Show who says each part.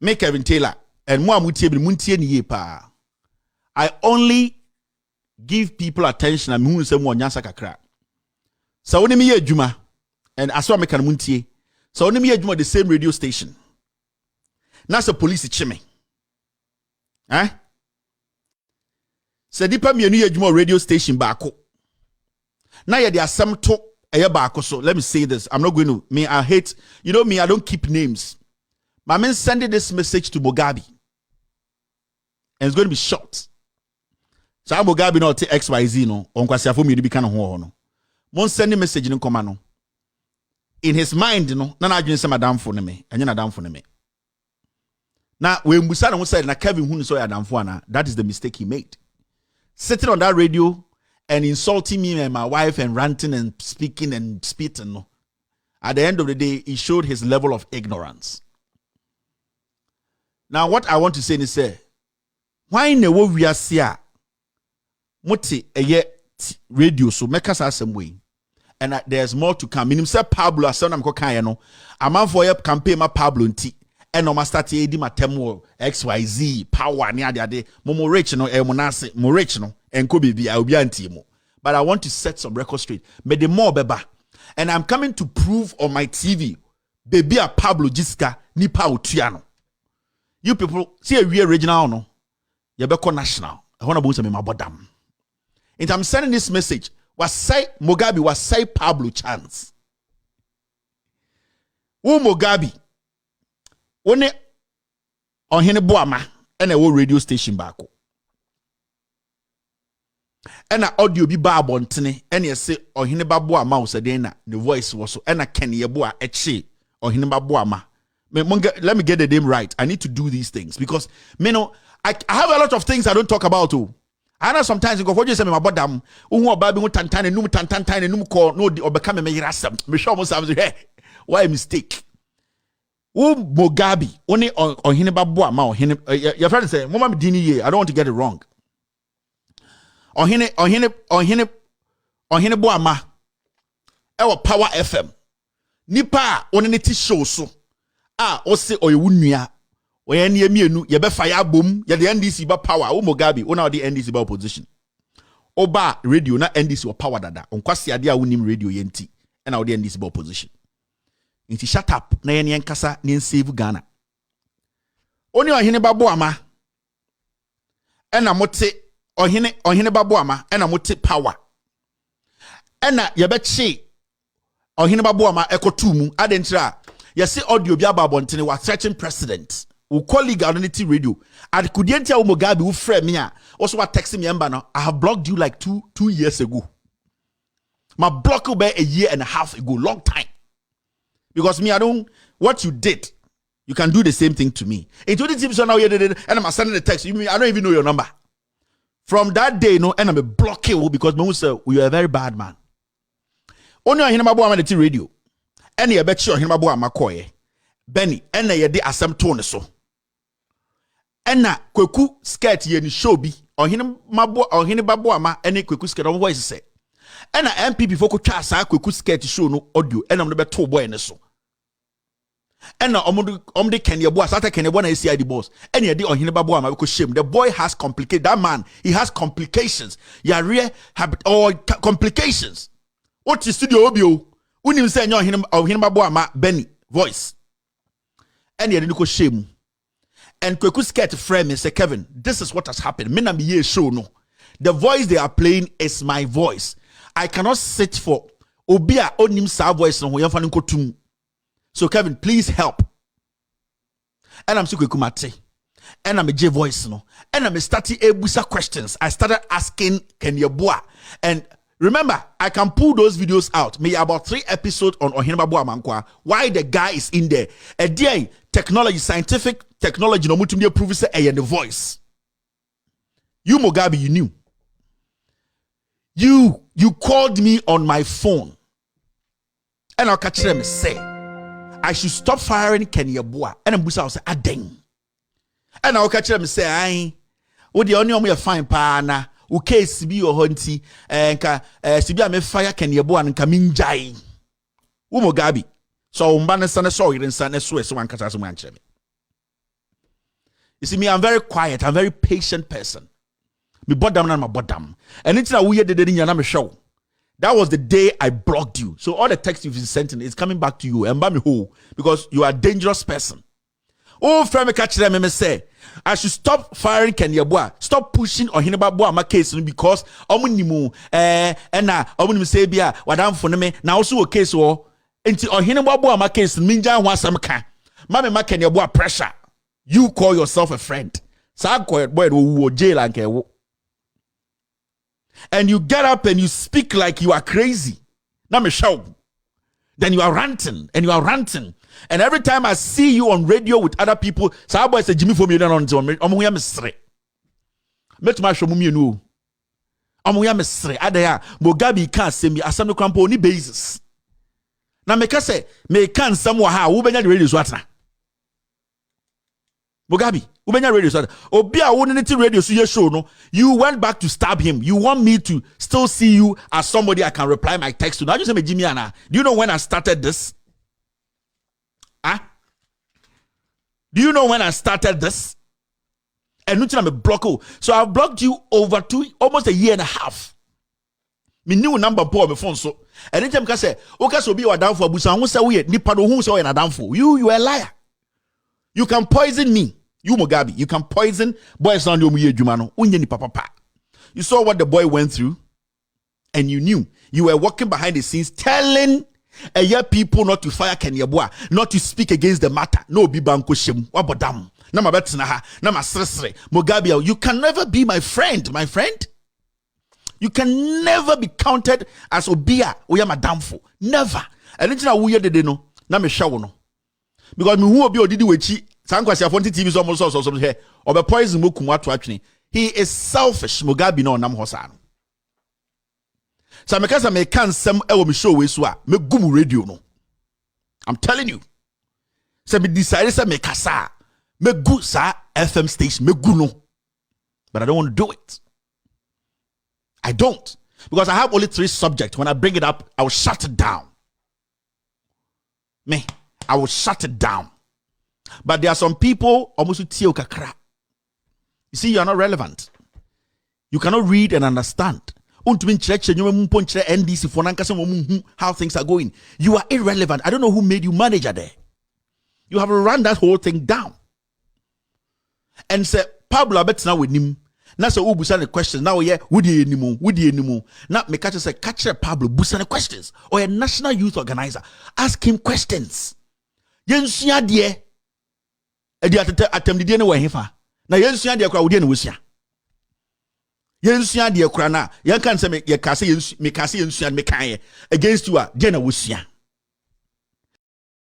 Speaker 1: me Kevin Taylor and mo amutie bi muntie ni ye pa. I only give people attention and who say mo nyansa kakra. So when me ye adwuma and aso me kan muntie. So when me ye adwuma the same radio station. Na so police chime. Se dipa mienu ye adwuma radio station baako. Na ye de asem to eye baako so. Let me say this. I'm not going to I hate, you know me, I don't keep names. My man sending this message to Mugabe. And it's going to be short. So Mugabe no te XYZ no. Onkwasiafo mi bi kan ho no. Mon send message no koma no. In his mind no, na adwene se madam fo ne me. Enye na damfo ne me. Na we mbusa na mo say na Kelvin hu so ya damfo ana. That is the mistake he made. Sitting on that radio and insulting me and my wife and ranting and speaking and spitting. No. At the end of the day, he showed his level of ignorance. Now, what I want to say is, say, why ne wo wiase a mote eye radio so make us some way, and there's more to come. Minim say Pablo asem ko kan no, amanfo ye campaign ma Pablo nti, and no ma start e di matemo XYZ power ne ade mo rich no mo nase mo rich no enko bibi a obi anti mo. But I want to set some record straight. Me the more beba, and I'm coming to prove on my TV, baby a Pablo Jiska nipa otuano. You people see a real regional no, you be national. I want to boost me my bottom. And I'm sending this message. Was say Mugabe was say Pablo chance. Who Mugabe? One on hene boama and a radio station back. And a audio be barbontene and you say on hene baboama was a dena the voice was so and a kenny boa eche on hene baboama. Let me get the name right. I need to do these things because I have a lot of things I don't talk about too. I know sometimes you go for just say my bottom who baby who tantan and tantan and num call no or become me rasam. Me show myself hey why a mistake. Who Mugabe only on hineba boama or hine your friend say mama dini ye I don't want to get it wrong. On hine boama our Power FM nipa on any show so o se oyewunua oye ne mienu ye be fire bom ye the NDC ba power o Mugabe o na the NDC ba opposition oba radio na NDC o power dada onkwase ade a wonim radio ye nti na o the NDC ba opposition nti shut up na ye ne nkasa ne save Ghana oni ohene babo ama na mote ohene babo ama na mote power na ye be che ohene babo ama ekotu mu adentira. You see audio bi ababontene was threatening president. We colleague on NDC radio. At Kudientia Mugabe who frame me also was texting me no. I have blocked you like two years ago. My block will be a year and a half ago, long time. Because me, I don't what you did, you can do the same thing to me. In 20 now you did it, and I'm sending the text. You mean I don't even know your number. From that day, no, and I'm a block you because me say you are a very bad man. Only on Hinababo on the radio. Any a bet sure him abo amakoye Benny ena ye de asem to ne so ena kweku skirt ye ni show bi ohene babo ama ene kweku skirt on voice say ena MPP fo ko twa asa kweku skirt show no audio ena mo be to boy ne so ena omde Kenya boy asa Kenya boy na CID boss ena ye de ohene babo ama ko shame the boy has complicated that man he has complications ya real or complications what is studio obio unim say nyo ohene babo ama Benny voice and ye ko shame and kweku skirt frame me say Kelvin this is what has happened me na me ye show no the voice they are playing is my voice I cannot sit for obi a onim sa voice no yemfa nko tum so Kelvin please help and I'm so kweku mate and I'm a J voice no and I'm starting ebusa questions I started asking Kenyeboa and remember, I can pull those videos out. Maybe about 3 episodes on Ohinababo Amankwa. Why the guy is in there. A day, technology, scientific technology, no mutumbi prove say and the voice. You Mugabe, you knew. You called me on my phone. And I'll catch them say, I should stop firing Kenyeboa. And I'm say, adeng. And I'll catch them say, I, what the only way fine pa u case bi o honti nka sibi me fire Kenyeboa nka minjai u Mugabe so umba ne sane so yire nsane so eso wankasa so mankyere me You see me, I'm very quiet. I'm a very patient person. Me bottom and my bottom. And it's now weird that you show. That was the day I blocked you. So all the text you've been sending is coming back to you. And by me who? Because you are a dangerous person. Oh, friend, me catch them and me say, I should stop firing Kenya Boy. Stop pushing on Hinaba Boy my case because omunimu and na omunimu say bia wadam for me. Now also a case or until on Hinaba Boy my case minja one some can. Mama ma Kenya Boy pressure. You call yourself a friend. So I call it boy who jail and care. And you get up and you speak like you are crazy. Now me show. Then you are ranting and you are ranting. And every time I see you on radio with other people, so I say Jimmy for me don't on omuya mesre. Met my show mummy no. Omuya mesre. Adaya Mugabe can't say me asam no crampo ni basis. Now me say me can somewhere how we benya the radio so atna. Mugabe, ubenya radio so obi a won anything radio so ye show no, you went back to stab him. You want me to still see you as somebody I can reply my text to. Now you say me Jimmy Anna. Do you know when I started this? Do you know when I started this? And nothing I'm a blocker. So I've blocked you over almost a year and a half. Me new number poor me phone so. And anytime I say, okay, so be your down for busa. Who say we nipa do who say na down for you are a liar. You can poison me. You Mugabe, you can poison boys on your jumano. Unye ni papa. You saw what the boy went through, and you knew you were working behind the scenes telling people not to fire Kenya Boy, not to speak against the matter. No be banko shem. Wabodam. Na mabetina ha. Na masresre. Mugabe, you can never be my friend, my friend. You can never be counted as obia oya madamfo. Never. And it's na wuye dede no. Na me shawo no. Because me who obi odidi wechi. Sankwasi afonti TV so almost so here. Obe poison mo kumu atu atwene. He is selfish. Mugabe no nam hosa no. So because I may can some me show we so me gum radio no. I'm telling you. So me decided say me kasa me gu sa FM station me gu no. But I don't want to do it. I don't. Because I have only 3 subjects. When I bring it up, I will shut it down. I will shut it down. But there are some people almost tiyo kakra. You see, you are not relevant. You cannot read and understand. NDC how things are going. You are irrelevant. I don't know who made you manager there. You have run that whole thing down. And say Pablo abet now with him. Now so busa the questions. Now yeah, would you anymore? Now me catch say catch Pablo busa the questions. Or a national youth organizer. Ask him questions. Yensuya die. Edi attempt die ne wa hefa. Na yensuya die kwa wodi ne wosia. Yensuya de kura na yan kan se me kase yensu me kase yensuya me kan against you a de na wosia